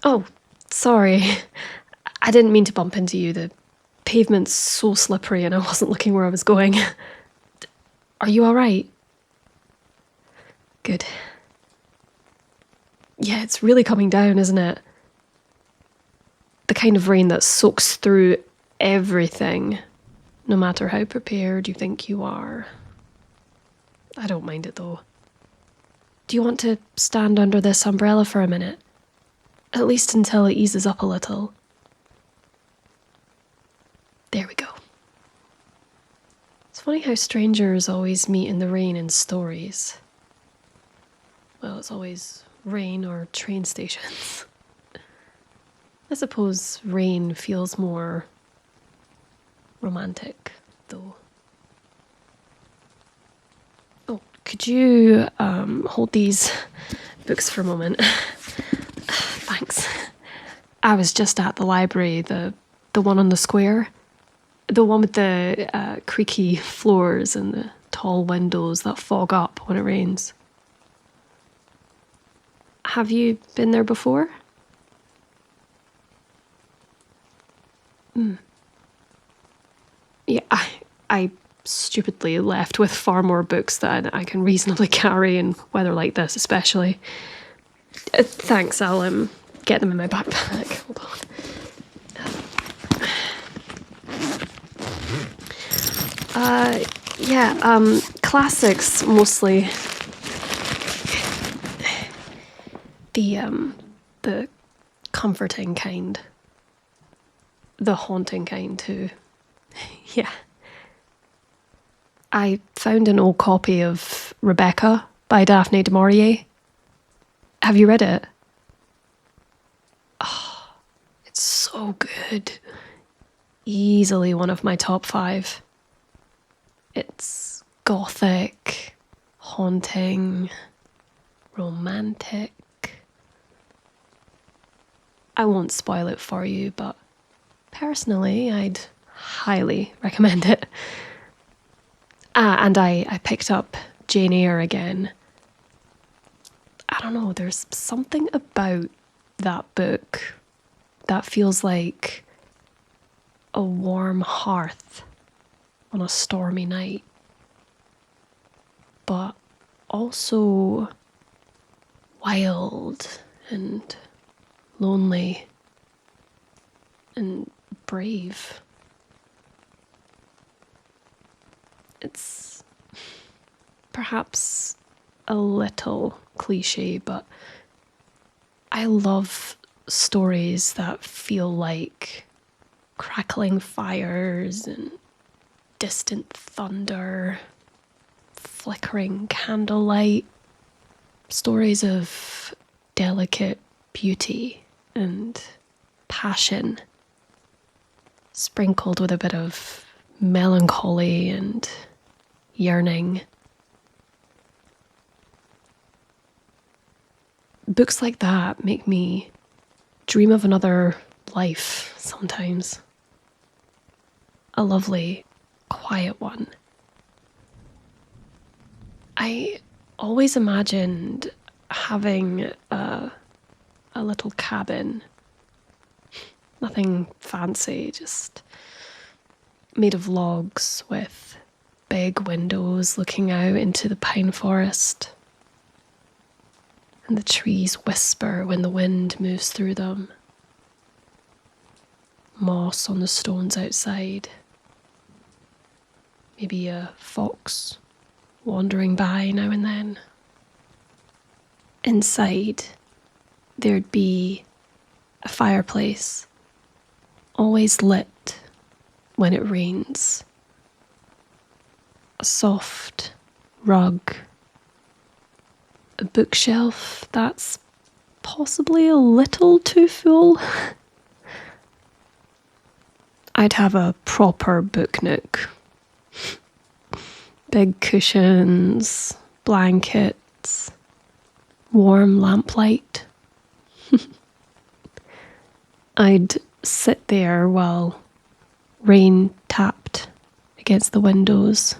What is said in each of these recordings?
Oh, sorry. I didn't mean to bump into you. The pavement's so slippery and I wasn't looking where I was going. Are you alright? Good. Yeah, it's really coming down, isn't it? The kind of rain that soaks through everything, no matter how prepared you think you are. I don't mind it though. Do you want to stand under this umbrella for a minute? At least until it eases up a little. There we go. It's funny how strangers always meet in the rain in stories. Well, it's always rain or train stations. I suppose rain feels more romantic, though. Oh, could you hold these books for a moment? Thanks. I was just at the library, the one on the square. The one with the creaky floors and the tall windows that fog up when it rains. Have you been there before? Yeah, I stupidly left with far more books than I can reasonably carry in weather like this, especially. Thanks, I'll get them in my backpack. Hold on. Yeah, classics mostly. The comforting kind. The haunting kind too. Yeah. I found an old copy of Rebecca by Daphne du Maurier. Have you read it? Oh, it's so good. Easily one of my top 5. It's gothic, haunting, romantic. I won't spoil it for you, but personally, I'd highly recommend it. And I picked up Jane Eyre again. I don't know, there's something about that book that feels like a warm hearth on a stormy night, but also wild and lonely and brave. It's perhaps a little cliche, but I love stories that feel like crackling fires and distant thunder, flickering candlelight, stories of delicate beauty and passion, sprinkled with a bit of melancholy and yearning. Books like that make me dream of another life sometimes. A lovely, quiet one. I always imagined having a little cabin. Nothing fancy, just made of logs with big windows looking out into the pine forest. And the trees whisper when the wind moves through them. Moss on the stones outside. Maybe a fox wandering by now and then. Inside, there'd be a fireplace, always lit when it rains. A soft rug. A bookshelf that's possibly a little too full. I'd have a proper book nook. Big cushions, blankets, warm lamplight. I'd sit there while rain tapped against the windows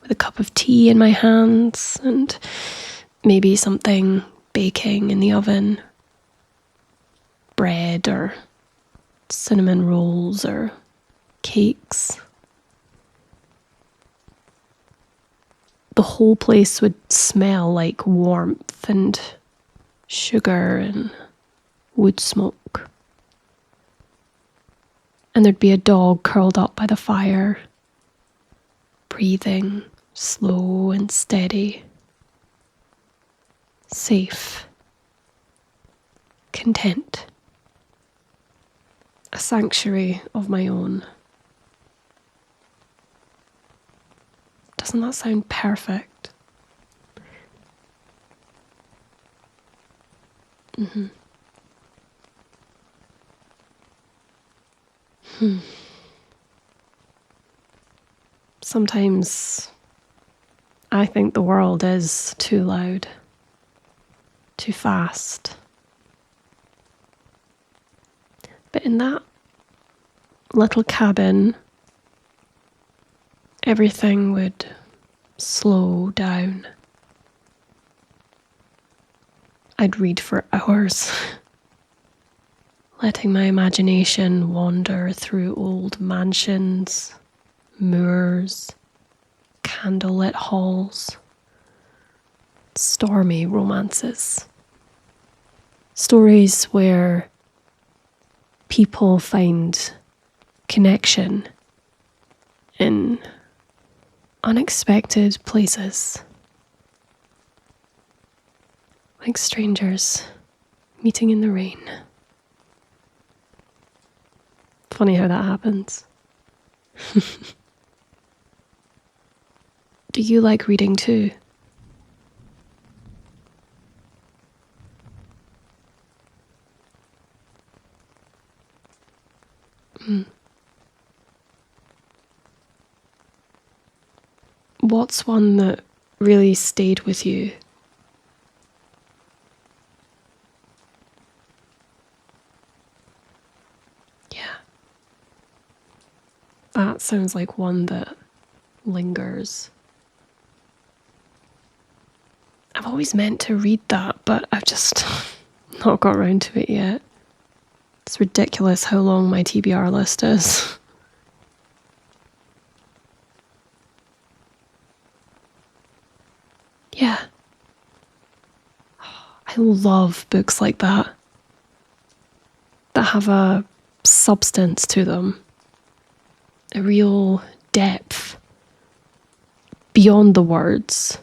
with a cup of tea in my hands and maybe something baking in the oven. bread or cinnamon rolls or cakes. The whole place would smell like warmth and sugar and wood smoke. And there'd be a dog curled up by the fire, breathing slow and steady, safe, content. A sanctuary of my own. Doesn't that sound perfect? Mm-hmm. Sometimes I think the world is too loud, too fast. But in that little cabin, everything would slow down. I'd read for hours, letting my imagination wander through old mansions, moors, candlelit halls, stormy romances. Stories where people find connection in unexpected places. Like strangers meeting in the rain. Funny how that happens. Do you like reading too? What's one that really stayed with you? Yeah. That sounds like one that lingers. I've always meant to read that, but I've just not got around to it yet. It's ridiculous how long my TBR list is. Yeah. I love books like that have a substance to them, a real depth beyond the words.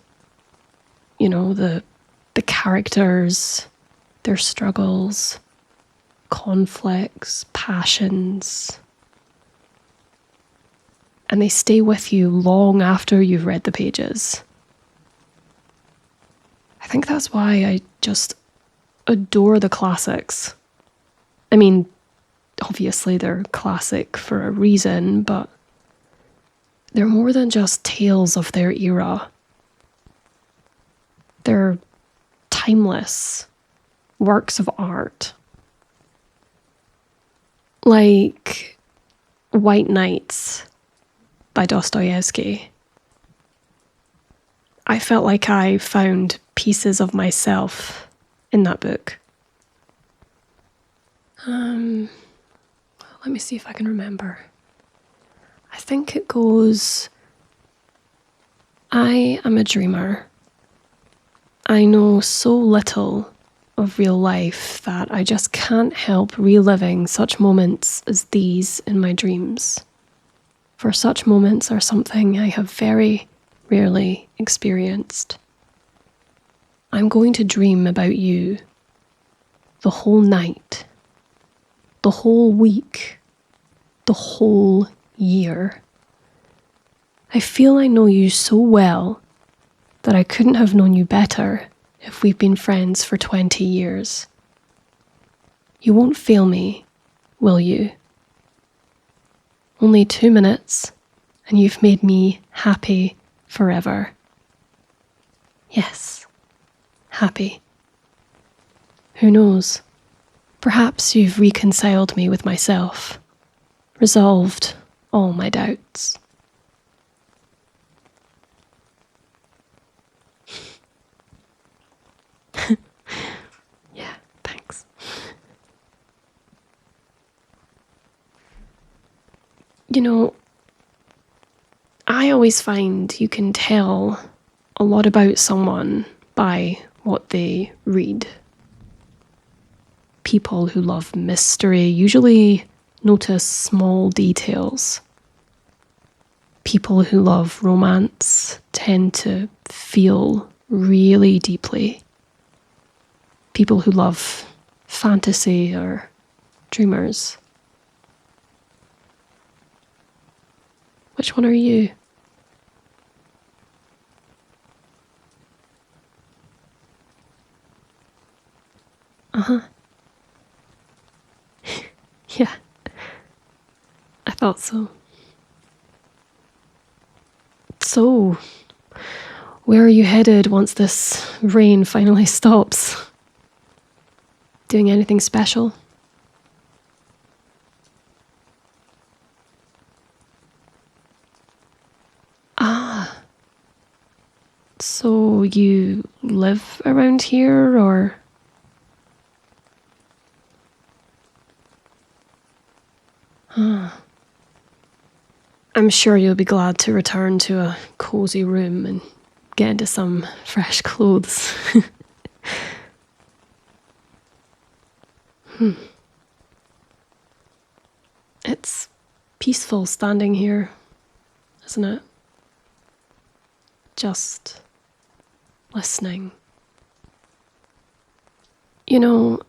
You know, the characters, their struggles, conflicts, passions. And they stay with you long after you've read the pages. I think that's why I just adore the classics. I mean, obviously they're classic for a reason, but they're more than just tales of their era. They're timeless works of art. Like White Nights by Dostoevsky. I felt like I found pieces of myself in that book. Let me see if I can remember. I think it goes, I am a dreamer. I know so little of real life that I just can't help reliving such moments as these in my dreams. For such moments are something I have very rarely experienced. I'm going to dream about you the whole night, the whole week, the whole year. I feel I know you so well that I couldn't have known you better if we've been friends for 20 years. You won't fail me, will you? Only 2 minutes, and you've made me happy forever. Yes, happy. Who knows? Perhaps you've reconciled me with myself, resolved all my doubts. Yeah, thanks. You know, I always find you can tell a lot about someone by what they read. People who love mystery usually notice small details. People who love romance tend to feel really deeply. People who love fantasy are dreamers. Which one are you? Uh-huh. Yeah, I thought so. So, where are you headed once this rain finally stops? Doing anything special? Ah, so you live around here, or? I'm sure you'll be glad to return to a cosy room and get into some fresh clothes. It's peaceful standing here, isn't it? Just listening. You know,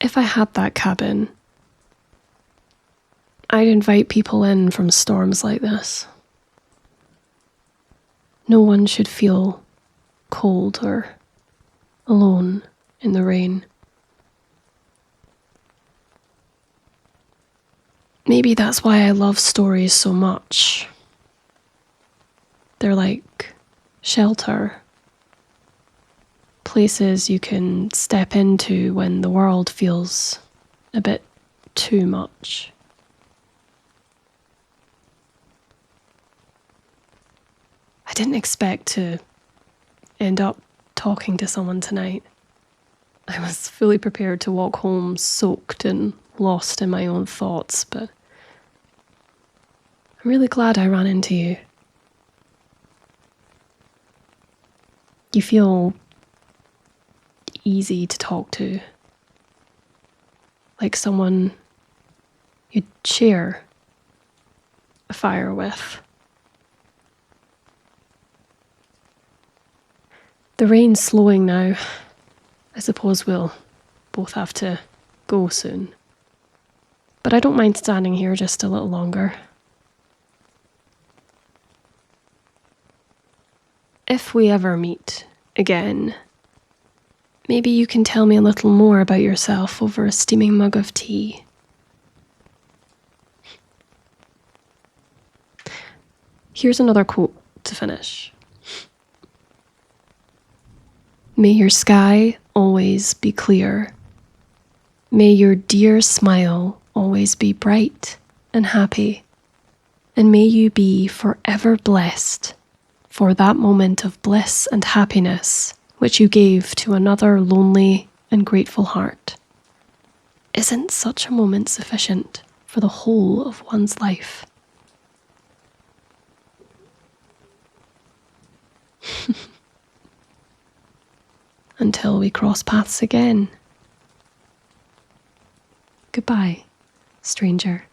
if I had that cabin, I'd invite people in from storms like this. No one should feel cold or alone in the rain. Maybe that's why I love stories so much. They're like shelter. Places you can step into when the world feels a bit too much. I didn't expect to end up talking to someone tonight. I was fully prepared to walk home soaked and lost in my own thoughts, but I'm really glad I ran into you. You feel easy to talk to, like someone you'd share a fire with. The rain's slowing now. I suppose we'll both have to go soon. But I don't mind standing here just a little longer. If we ever meet again, maybe you can tell me a little more about yourself over a steaming mug of tea. Here's another quote to finish. May your sky always be clear. May your dear smile always be bright and happy. And may you be forever blessed for that moment of bliss and happiness which you gave to another lonely and grateful heart. Isn't such a moment sufficient for the whole of one's life? Until we cross paths again. Goodbye, stranger.